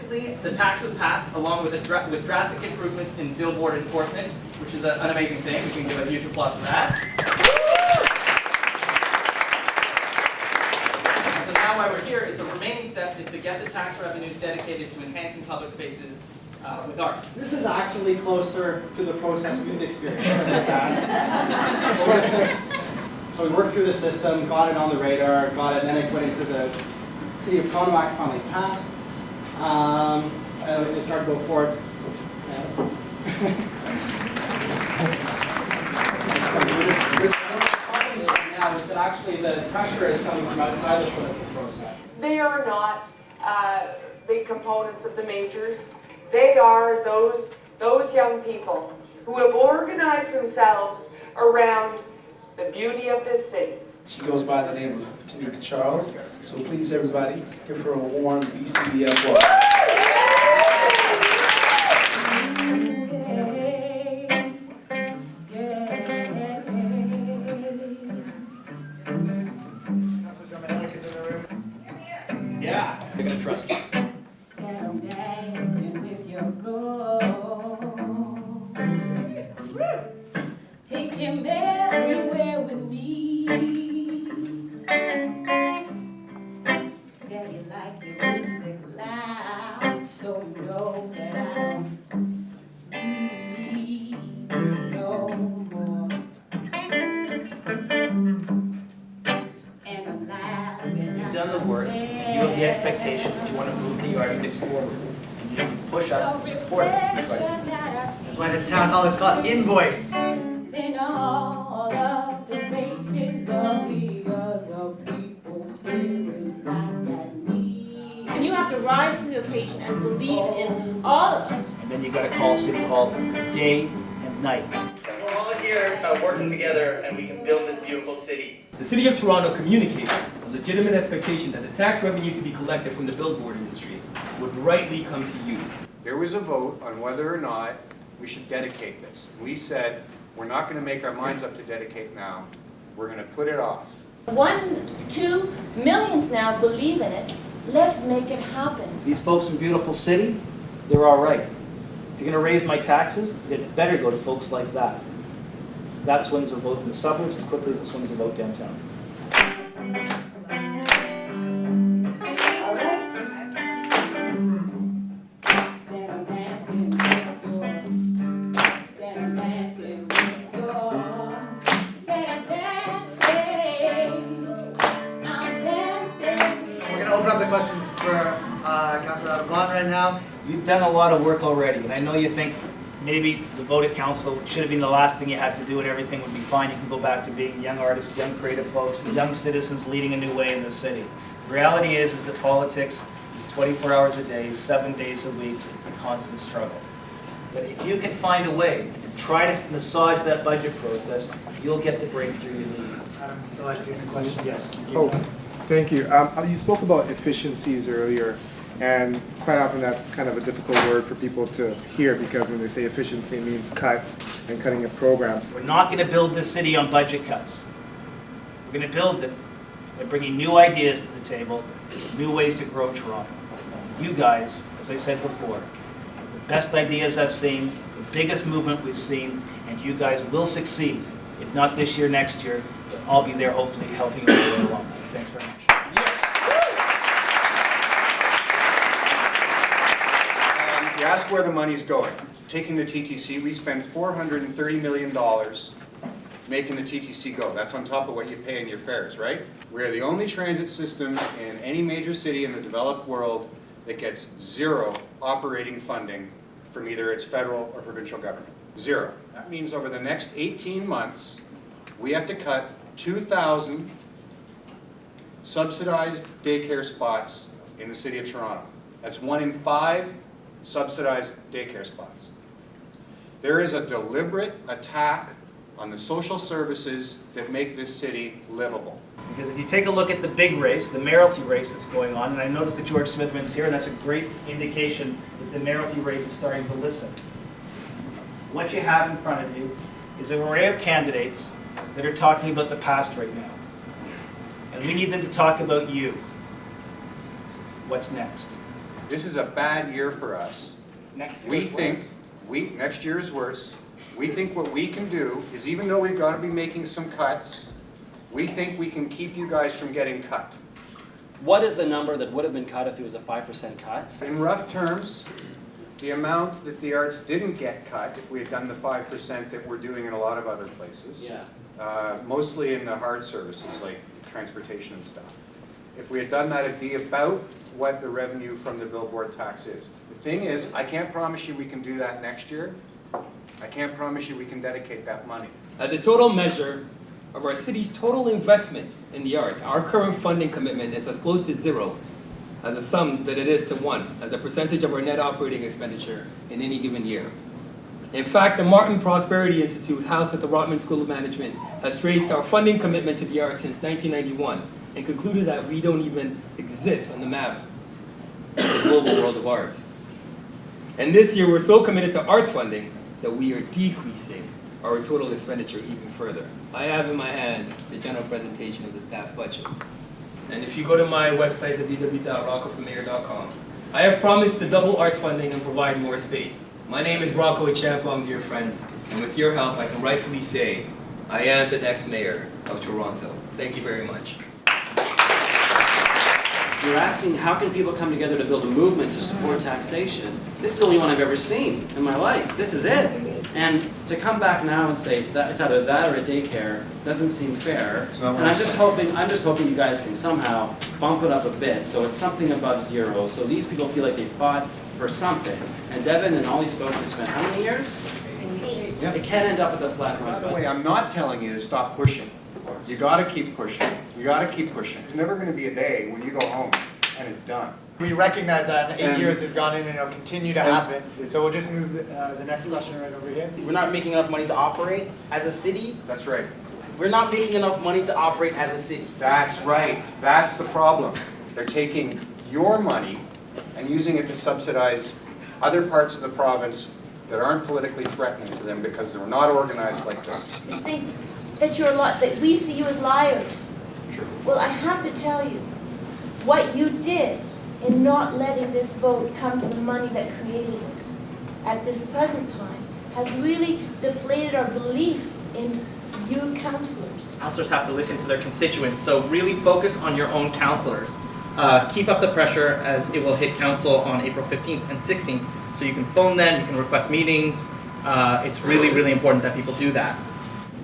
recently, the tax was passed along with drastic improvements in billboard enforcement, which is an amazing thing. We can give a huge applause for that. And so now why we're here is the remaining step is to get the tax revenues dedicated to enhancing public spaces with art. This is actually closer to the process we've experienced in the past. So we worked through the system, got it on the radar, got it, then it went into the City of Toronto Act, finally passed. It started to go forward. This right now is that actually the pressure is coming from outside the political process. They are not big components of the majors. They are those young people who have organized themselves around the beauty of this city. She goes by the name of Tanika Charles. So please, everybody, give her a warm BCBF welcome. Yeah, they're going to trust you. Settle dancing with your ghost. Take him everywhere with me. Said he likes his music loud, so you know that I don't sleep no more. And I'm laughing. You've done the work, and you have the expectation that you want to move the yardsticks forward. And you push us and support us. That's why this town hall is called Invoice. In all of the faces of the other people staring back at me. And you have to rise to the occasion and believe in all of us. And then you got to call City Hall day and night. We're all here working together, and we can build this beautiful city. The City of Toronto communicated a legitimate expectation that the tax revenue to be collected from the billboard industry would rightly come to you. There was a vote on whether or not we should dedicate this. We said, we're not going to make our minds up to dedicate now. We're going to put it off. 2 million now believe in it. Let's make it happen. These folks in beautiful city, they're all right. If you're going to raise my taxes, it better go to folks like that. That swings a vote in the suburbs as quickly as it swings a vote downtown. Open up the questions for Councillor Adam Blunt right now. You've done a lot of work already, and I know you think maybe the vote at council should have been the last thing you had to do and everything would be fine. You can go back to being young artists, young creative folks, young citizens leading a new way in the city. The reality is that politics is 24 hours a day, 7 days a week. It's a constant struggle. But if you can find a way and try to massage that budget process, you'll get the breakthrough you need. Adam, selecting the question. Yes. Oh, thank you. You spoke about efficiencies earlier, and quite often that's kind of a difficult word for people to hear because when they say efficiency, it means cut and cutting a program. We're not going to build this city on budget cuts. We're going to build it by bringing new ideas to the table, new ways to grow Toronto. You guys, as I said before, the best ideas I've seen, the biggest movement we've seen, and you guys will succeed. If not this year, next year, but I'll be there hopefully helping you all along. Thanks very much. You ask where the money's going. Taking the TTC, we spend $430 million making the TTC go. That's on top of what you pay in your fares, right? We're the only transit system in any major city in the developed world that gets zero operating funding from either its federal or provincial government. Zero. That means over the next 18 months, we have to cut 2,000 subsidized daycare spots in the city of Toronto. That's 1 in 5 subsidized daycare spots. There is a deliberate attack on the social services that make this city livable. Because if you take a look at the big race, the mayoralty race that's going on, and I noticed that George Smithman's here, and that's a great indication that the mayoralty race is starting to listen. What you have in front of you is an array of candidates that are talking about the past right now. And we need them to talk about you. What's next? This is a bad year for us. Next year We is think, worse. next year is worse. We think what we can do is, even though we've got to be making some cuts, we think we can keep you guys from getting cut. What is the number that would have been cut if it was a 5% cut? In rough terms, the amount that the arts didn't get cut, if we had done the 5% that we're doing in a lot of other places, Yeah. mostly in the hard services like transportation and stuff. If we had done that, it'd be about what the revenue from the billboard tax is. The thing is, I can't promise you we can do that next year. I can't promise you we can dedicate that money. As a total measure of our city's total investment in the arts, our current funding commitment is as close to zero as a sum that it is to 1 as a percentage of our net operating expenditure in any given year. In fact, the Martin Prosperity Institute, housed at the Rotman School of Management, has traced our funding commitment to the arts since 1991 and concluded that we don't even exist on the map of the global world of arts. And this year, we're so committed to arts funding that we are decreasing our total expenditure even further. I have in my hand the general presentation of the staff budget. And if you go to my website, www.roccoformayor.com, I have promised to double arts funding and provide more space. My name is Rocco Echampong, dear friends, and with your help, I can rightfully say I am the next mayor of Toronto. Thank you very much. You're asking how can people come together to build a movement to support taxation? This is the only one I've ever seen in my life. This is it. And to come back now and say it's either that or a daycare doesn't seem fair. And I'm just hoping you guys can somehow bump it up a bit so it's something above zero, so these people feel like they fought for something. And Devin and all these folks have spent how many years? Yeah. It can't end up with a flat By rate. the way, I'm not telling you to stop pushing. You gotta keep pushing. You gotta keep pushing. There's never gonna be a day when you go home and it's done. We recognize that in 8 And- years has gone in and it'll continue to happen. So we'll just move the next question right over here. We're not making enough money to operate as a city. That's right. We're not making enough money to operate as a city. That's right. That's the problem. They're taking your money and using it to subsidize other parts of the province that aren't politically threatening to them because they're not organized like this. You think that that we see you as liars. Well, I have to tell you, what you did in not letting this vote come to the money that created it at this present time has really deflated our belief in you councillors. Councillors have to listen to their constituents, so really focus on your own councillors. Keep up the pressure as it will hit council on April 15th and 16th, so you can phone them, you can request meetings. It's really, really important that people do that.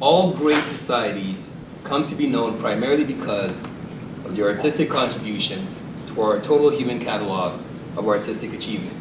All great societies come to be known primarily because of the artistic contributions to our total human catalog of artistic achievement.